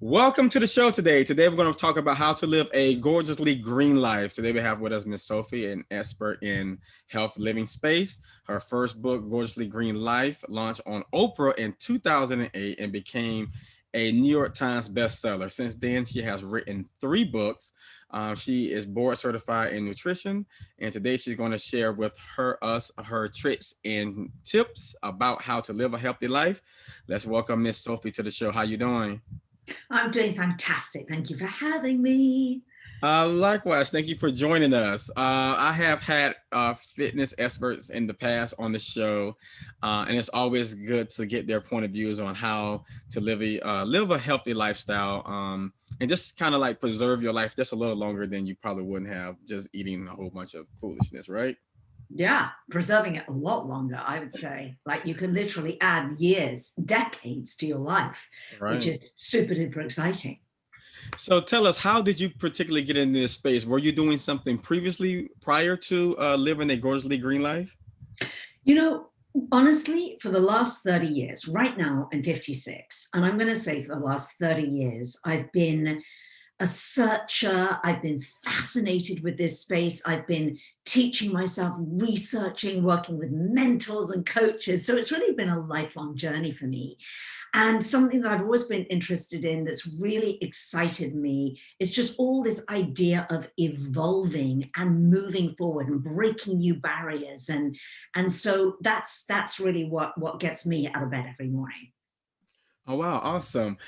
Welcome to the show today. Today we're going to talk about how to live a gorgeously green life. Today we have with us Miss Sophie, an expert in health living space. Her first book, Gorgeously Green Life, launched on Oprah in 2008 and became a New York Times bestseller. Since then, she has written 3 books. She is board certified in nutrition, and today she's going to share with us her tricks and tips about how to live a healthy life. Let's welcome Miss Sophie to the show. How you doing? I'm doing fantastic. Thank you for having me. Likewise, thank you for joining us. I have had fitness experts in the past on the show, and it's always good to get their point of views on how to live a healthy lifestyle, and just kind of like preserve your life just a little longer than you probably wouldn't have just eating a whole bunch of foolishness, right? Yeah, preserving it a lot longer, I would say. Like you can literally add years, decades to your life, which Right. is super duper exciting. So tell us, how did you particularly get into this space? Were you doing something previously prior to living a gorgeously green life? You know, honestly, for the last 30 years, right now I'm 56, and I'm going to say for the last 30 years, I've been a searcher. I've been fascinated with this space. I've been teaching myself, researching, working with mentors and coaches. So it's really been a lifelong journey for me. And something that I've always been interested in that's really excited me is just all this idea of evolving and moving forward and breaking new barriers. And so that's really what gets me out of bed every morning. Oh wow, awesome.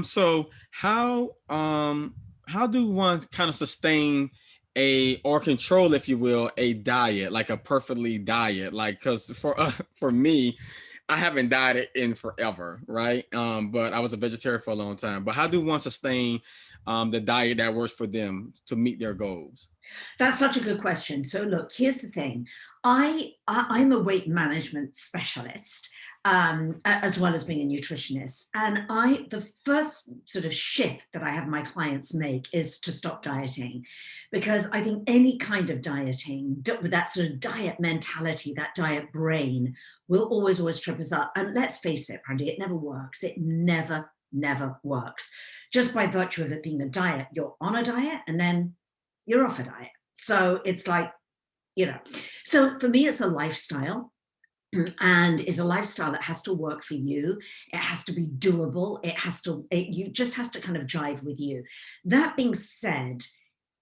So how do one kind of sustain a or control, if you will, a diet, like a perfectly diet? Like, because for me, I haven't dieted in forever, right? But I was a vegetarian for a long time. But how do one sustain the diet that works for them to meet their goals? That's such a good question. So look, here's the thing. I'm a weight management specialist, as well as being a nutritionist. And the first sort of shift that I have my clients make is to stop dieting, because I think any kind of dieting with that sort of diet mentality, that diet brain, will always trip us up. And let's face it, Brandy, it never works. It never works. Just by virtue of it being a diet, you're on a diet and then you're off a diet. So it's like, you know, so for me, it's a lifestyle. And is a lifestyle that has to work for you. It has to be doable. You just has to kind of jive with you. That being said,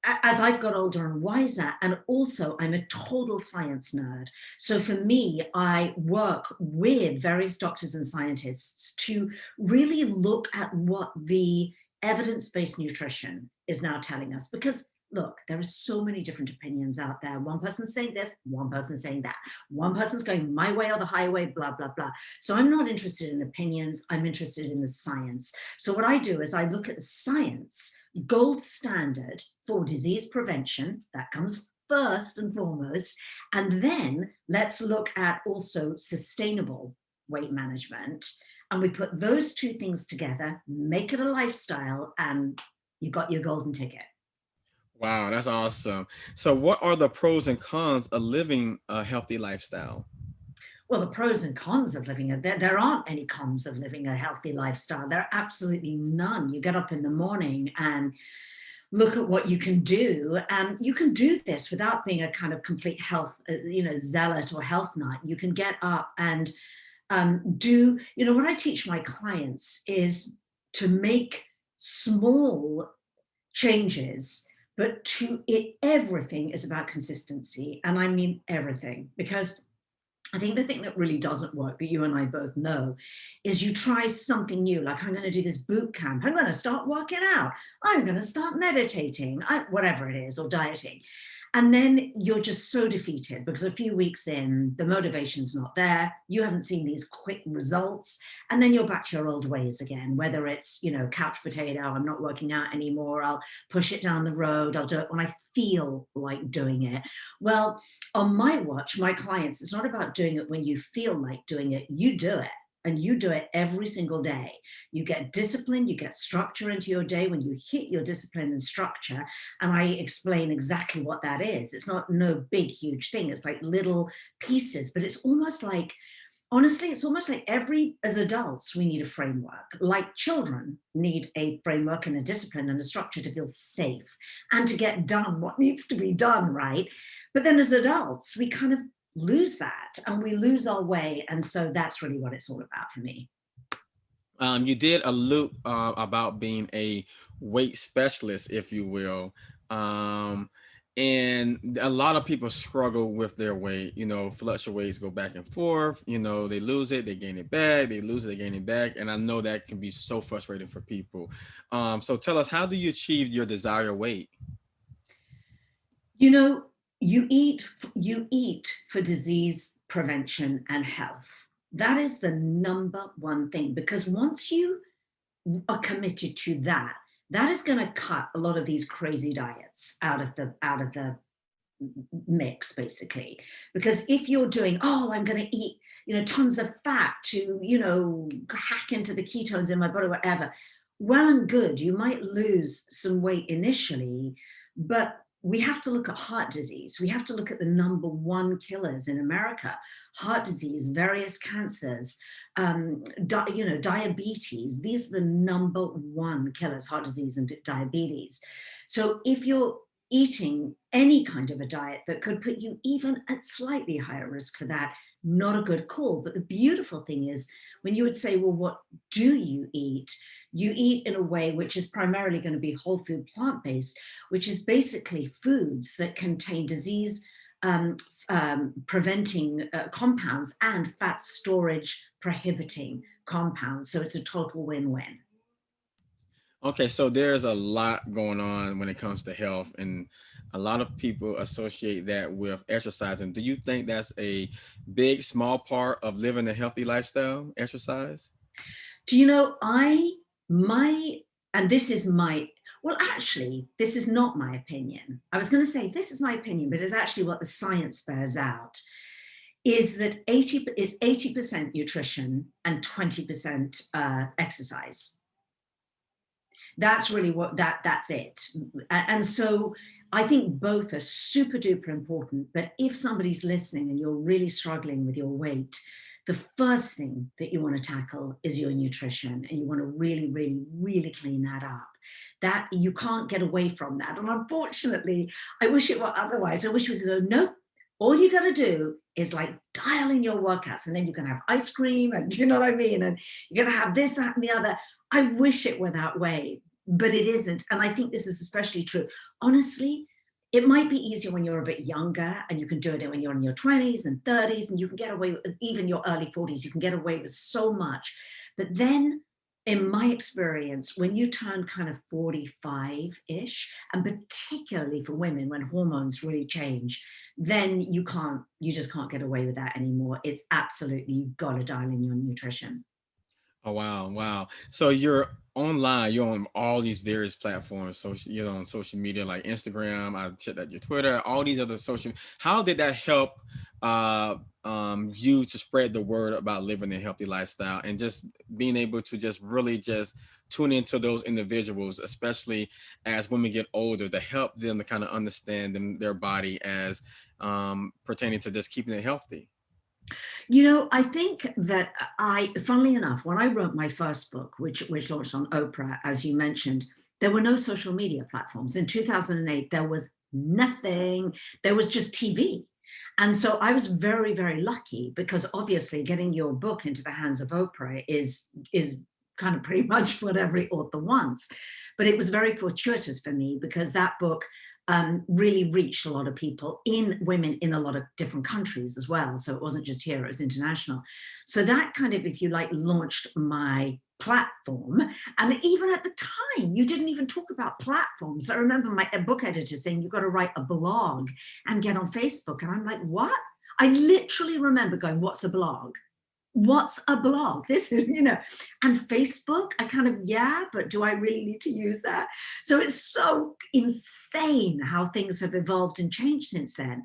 as I've got older and wiser, and also I'm a total science nerd. So for me, I work with various doctors and scientists to really look at what the evidence-based nutrition is now telling us. Because look, there are so many different opinions out there. One person's saying this, one person's saying that. One person's going my way or the highway, blah, blah, blah. So I'm not interested in opinions. I'm interested in the science. So what I do is I look at the science, gold standard for disease prevention. That comes first and foremost. And then let's look at also sustainable weight management. And we put those two things together, make it a lifestyle, and you got your golden ticket. Wow, that's awesome. So, what are the pros and cons of living a healthy lifestyle? Well, the pros and cons of living there aren't any cons of living a healthy lifestyle. There are absolutely none. You get up in the morning and look at what you can do, and you can do this without being a kind of complete health, zealot or health nut. You can get up and what I teach my clients is to make small changes, but everything is about consistency. And I mean everything, because I think the thing that really doesn't work, that you and I both know, is you try something new. Like, I'm going to do this boot camp. I'm going to start working out. I'm going to start meditating, whatever it is, or dieting. And then you're just so defeated because a few weeks in, the motivation's not there. You haven't seen these quick results. And then you're back to your old ways again, whether it's, couch potato, I'm not working out anymore. I'll push it down the road. I'll do it when I feel like doing it. Well, on my watch, my clients, it's not about doing it when you feel like doing it. You do it. And you do it every single day. You get discipline, you get structure into your day when you hit your discipline and structure. And I explain exactly what that is. It's not no big, huge thing. It's like little pieces, but it's almost like Honestly, it's almost like as adults, we need a framework. Like children need a framework and a discipline and a structure to feel safe and to get done what needs to be done, right? But then as adults, we kind of lose that and we lose our way. And so that's really what it's all about for me. You did allude about being a weight specialist, if you will. Um, and a lot of people struggle with their weight, fluctuates, go back and forth, they lose it, they gain it back, they lose it, they gain it back. And I know that can be so frustrating for people. So tell us, how do you achieve your desired weight? You know, you eat for disease prevention and health. That is the number one thing, because once you are committed to that, that is going to cut a lot of these crazy diets out of the mix, basically. Because if you're doing, oh, I'm going to eat tons of fat to hack into the ketones in my body, whatever, well and good, you might lose some weight initially, but we have to look at heart disease. We have to look at the number one killers in America: heart disease, various cancers, diabetes. These are the number one killers: heart disease and diabetes. So if you're eating any kind of a diet that could put you even at slightly higher risk for that, not a good call. But the beautiful thing is, when you would say, well, what do you eat? You eat in a way which is primarily going to be whole food, plant-based, which is basically foods that contain disease preventing compounds and fat storage prohibiting compounds. So it's a total win-win. Okay, so there's a lot going on when it comes to health, and a lot of people associate that with exercising. Do you think that's a big, small part of living a healthy lifestyle, exercise? Do you know, my, and this is my, well, actually, this is not my opinion. I was going to say this is my opinion, but it's actually what the science bears out, is that 80% nutrition and 20% exercise. That's really that's it. And so I think both are super duper important. But if somebody's listening and you're really struggling with your weight, the first thing that you want to tackle is your nutrition, and you want to really, really, really clean that up. That you can't get away from that. And unfortunately, I wish it were otherwise. I wish we could go, nope. All you got to do is like dial in your workouts, and then you can have ice cream, and you know what I mean? And you're going to have this, that, and the other. I wish it were that way, but it isn't. And I think this is especially true. Honestly, it might be easier when you're a bit younger, and you can do it when you're in your 20s and 30s, and you can get away with even your early 40s, you can get away with so much. But then, in my experience, when you turn kind of 45-ish, and particularly for women, when hormones really change, then you just can't get away with that anymore. It's absolutely, you've got to dial in your nutrition. Oh wow, wow. So you're online, you're on all these various platforms. So you're on social media like Instagram, I checked out your Twitter, all these other social. How did that help you to spread the word about living a healthy lifestyle, and just being able to just really just tune into those individuals, especially as women get older, to help them to kind of understand their body as pertaining to just keeping it healthy? I think that funnily enough, when I wrote my first book, which launched on Oprah, as you mentioned, there were no social media platforms. In 2008, there was nothing. There was just TV. And so I was very, very lucky, because obviously getting your book into the hands of Oprah is kind of pretty much what every author wants. But it was very fortuitous for me, because that book really reached a lot of people, in women in a lot of different countries as well. So it wasn't just here, it was international. So that kind of, if you like, launched my platform. And even at the time, you didn't even talk about platforms. I remember my book editor saying, you've got to write a blog and get on Facebook. And I'm like, what? I literally remember going, what's a blog? What's a blog? This is, and Facebook, I kind of, yeah, but do I really need to use that? So it's so insane how things have evolved and changed since then.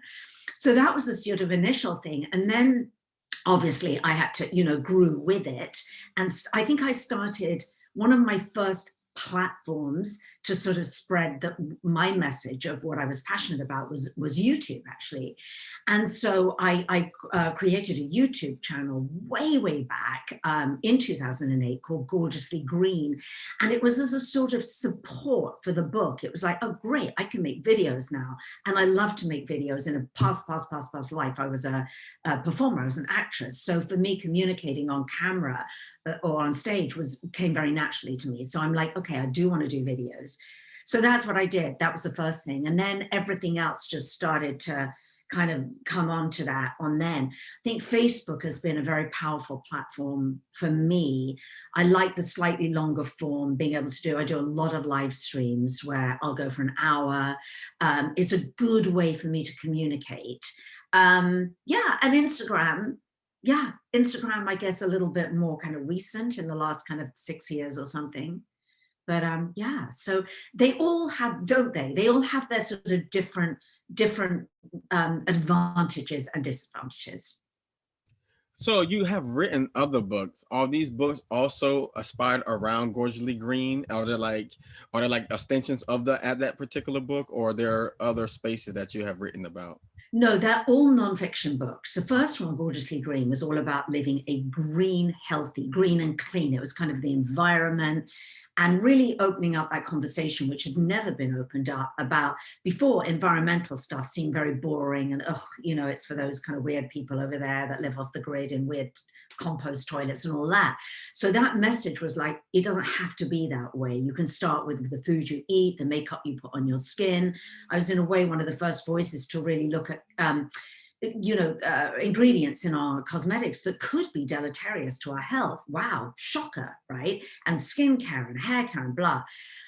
So that was the sort of initial thing. And then obviously I had to, grew with it. And I think I started, one of my first platforms to sort of spread my message of what I was passionate about was YouTube, actually. And so I created a YouTube channel way back in 2008 called Gorgeously Green. And it was as a sort of support for the book. It was like, oh, great, I can make videos now. And I love to make videos. In a past life, I was a performer, I was an actress. So for me, communicating on camera or on stage came very naturally to me. So I'm like, okay, I do want to do videos. So that's what I did. That was the first thing. And then everything else just started to kind of come onto that on then. I think Facebook has been a very powerful platform for me. I like the slightly longer form, being able to I do a lot of live streams where I'll go for an hour. It's a good way for me to communicate. Yeah, and Instagram, I guess a little bit more kind of recent in the last kind of 6 years or something. But yeah, so they all have, don't they? They all have their sort of different advantages and disadvantages. So you have written other books. Are these books also aspired around Gorgeously Green? Are they like extensions of that particular book, or are there other spaces that you have written about? No, they're all nonfiction books. The first one, Gorgeously Green, was all about living a green, healthy, green and clean. It was kind of the environment and really opening up that conversation, which had never been opened up about before. Environmental stuff seemed very boring and, it's for those kind of weird people over there that live off the grid in weird compost toilets and all that. So that message was like, it doesn't have to be that way. You can start with the food you eat, the makeup you put on your skin. I was in a way one of the first voices to really look at ingredients in our cosmetics that could be deleterious to our health. Wow, shocker, right? And skincare and hair care and blah.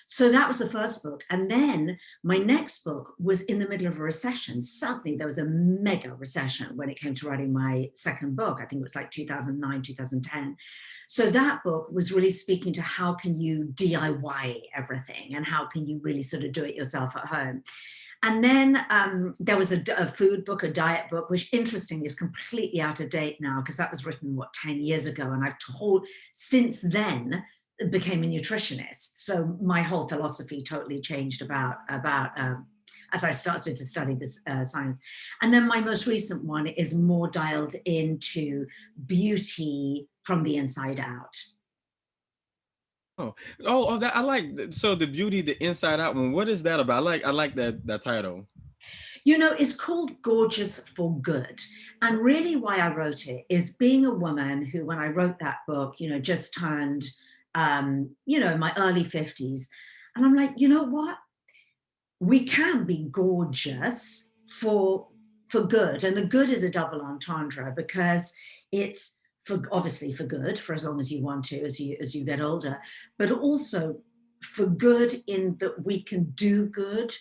So that was the first book. And then my next book was in the middle of a recession. Suddenly there was a mega recession when it came to writing my second book. I think it was like 2009, 2010. So that book was really speaking to how can you DIY everything and how can you really sort of do it yourself at home. And then there was a food book, a diet book, which interestingly is completely out of date now because that was written, 10 years ago. And I've since then, became a nutritionist. So my whole philosophy totally changed about as I started to study this science. And then my most recent one is more dialed into beauty from the inside out. Oh, that I like. So the beauty, the inside out one. What is that about? I like that title. It's called Gorgeous for Good. And really why I wrote it is being a woman who, when I wrote that book, just turned, in my early 50s. And I'm like, you know what? We can be gorgeous for good. And the good is a double entendre because it's obviously for good, for as long as you want to, as you get older, but also for good in that we can do good,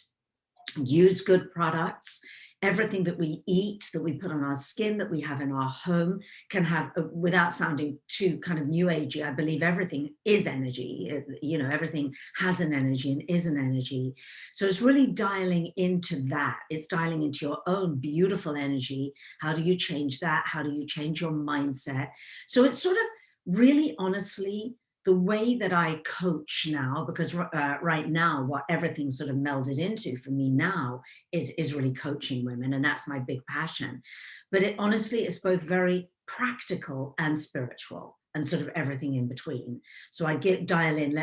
use good products. Everything that we eat, that we put on our skin, that we have in our home can have, without sounding too kind of new agey, I believe everything is energy. Everything has an energy and is an energy. So it's really dialing into that. It's dialing into your own beautiful energy. How do you change that? How do you change your mindset? So it's sort of really honestly the way that I coach now, because right now, what everything's sort of melded into for me now is really coaching women. And that's my big passion. But it honestly is both very practical and spiritual and sort of everything in between. So let's dial in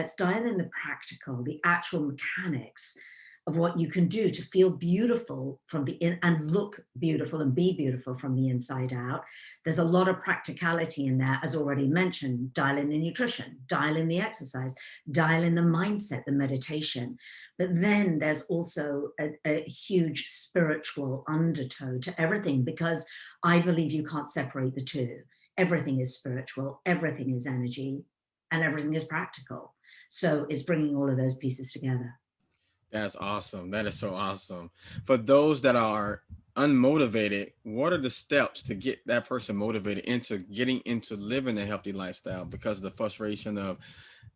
the practical, the actual mechanics of what you can do to feel beautiful from the in and look beautiful and be beautiful from the inside out. There's a lot of practicality in there, as already mentioned. Dial in the nutrition, dial in the exercise, dial in the mindset, the meditation. But then there's also a huge spiritual undertow to everything, because I believe you can't separate the two. Everything is spiritual, everything is energy, and everything is practical. So it's bringing all of those pieces together. That's awesome. That is so awesome. For those that are unmotivated, what are the steps to get that person motivated into getting into living a healthy lifestyle because of the frustration of,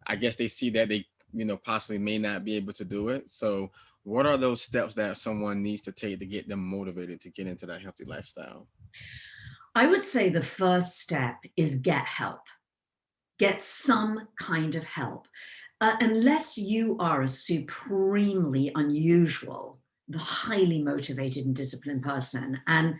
I guess they see that they, possibly may not be able to do it. So what are those steps that someone needs to take to get them motivated to get into that healthy lifestyle? I would say the first step is get help. Get some kind of help. unless you are a supremely unusual, highly motivated and disciplined person, and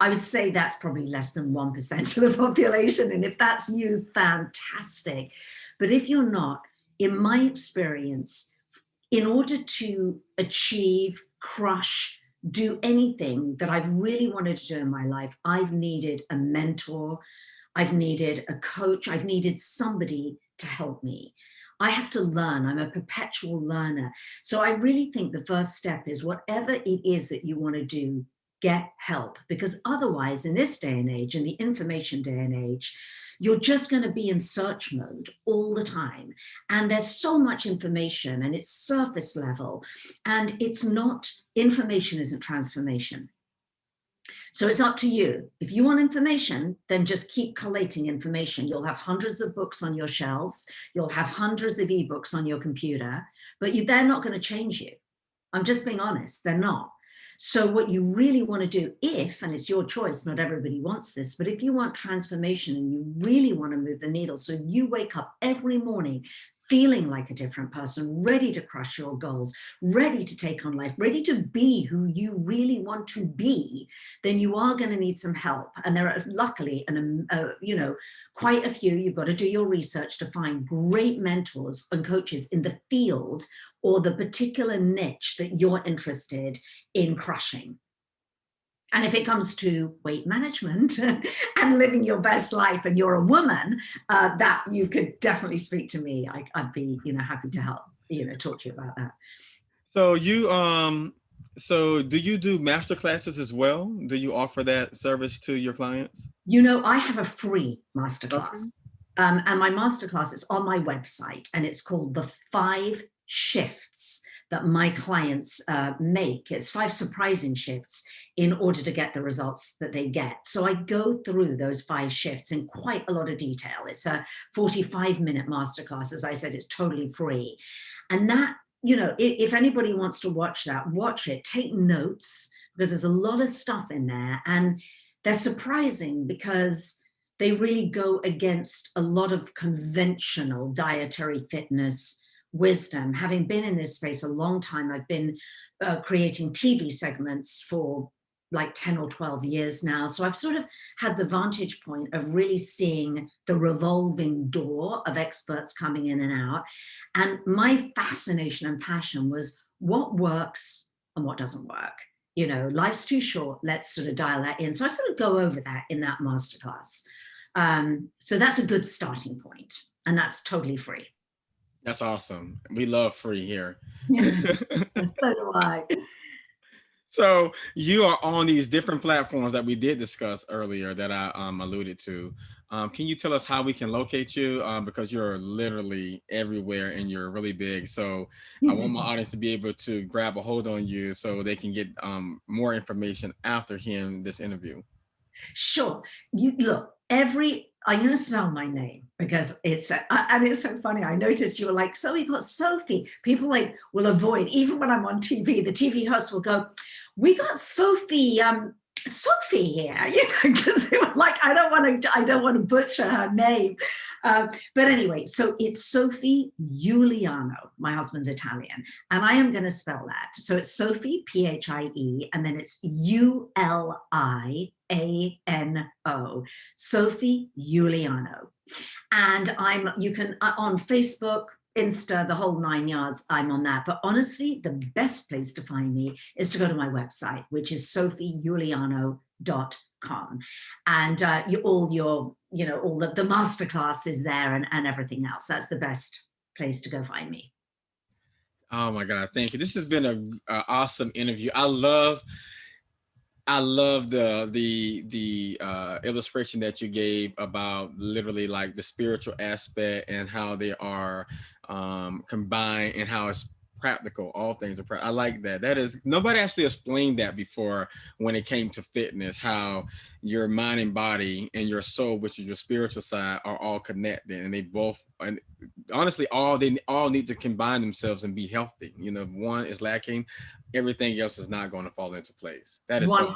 I would say that's probably less than 1% of the population. And if that's you, fantastic. But if you're not, in my experience, in order to achieve, crush, do anything that I've really wanted to do in my life, I've needed a mentor, I've needed a coach, I've needed somebody to help me. I have to learn. I'm a perpetual learner. So I really think the first step is whatever it is that you want to do, get help, because otherwise in this day and age, in the information day and age, you're just going to be in search mode all the time. And there's so much information and it's surface level, and it's not, information isn't transformation. So it's up to you. If you want information, then just keep collating information. You'll have hundreds of books on your shelves. You'll have hundreds of ebooks on your computer, but they're not going to change you. I'm just being honest, they're not. So what you really want to do, if, and it's your choice, not everybody wants this, but if you want transformation and you really want to move the needle, so you wake up every morning feeling like a different person, ready to crush your goals, ready to take on life, ready to be who you really want to be, then you are going to need some help. And there are luckily, quite a few. You've got to do your research to find great mentors and coaches in the field or the particular niche that you're interested in crushing. And if it comes to weight management and living your best life, and you're a woman, that you could definitely speak to me. I'd be, happy to help, talk to you about that. So so do you do master classes as well? Do you offer that service to your clients? I have a free Okay. masterclass. And my masterclass is on my website, and it's called The 5 Shifts That My Clients Make. It's 5 surprising shifts in order to get the results that they get. So I go through those 5 shifts in quite a lot of detail. It's a 45-minute masterclass. As I said, it's totally free. And that, if anybody wants to watch that, watch it, take notes, because there's a lot of stuff in there. And they're surprising because they really go against a lot of conventional dietary fitness wisdom. Having been in this space a long time, I've been creating TV segments for like 10 or 12 years now. So I've sort of had the vantage point of really seeing the revolving door of experts coming in and out. And my fascination and passion was what works and what doesn't work. Life's too short. Let's sort of dial that in. So I sort of go over that in that masterclass. So that's a good starting point, and that's totally free. That's awesome. We love free here. So do I. So you are on these different platforms that we did discuss earlier that I alluded to. Can you tell us how we can locate you? Because you're literally everywhere and you're really big. So I want my audience to be able to grab a hold on you so they can get more information after hearing this interview. Sure. I'm going to spell my name because and it's so funny. I noticed you were like, so we got Sophie. People will avoid, even when I'm on TV, the TV host will go, we got Sophie here, because they were like, I don't want to butcher her name. But anyway, so it's Sophie Uliano. My husband's Italian, and I am going to spell that. So it's Sophie, Phie, and then it's Uliano, Sophie Uliano. And you can, on Facebook, Insta, the whole 9 yards, I'm on that. But honestly, the best place to find me is to go to my website, which is sophieuliano.com. And all the masterclass is there, and everything else. That's the best place to go find me. Oh my God, thank you. This has been a awesome interview. I love the illustration that you gave about literally like the spiritual aspect and how they are combined and how it's practical. All things are practical. I like that. That is, nobody actually explained that before when it came to fitness, how your mind and body and your soul, which is your spiritual side, are all connected, and they both, and honestly, they all need to combine themselves and be healthy. If one is lacking, everything else is not going to fall into place. That is so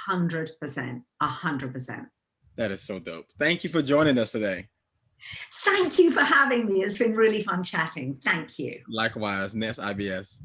100%. 100%. that is so dope. Thank you for joining us today. Thank you for having me. It's been really fun chatting. Thank you. Likewise, next IBS.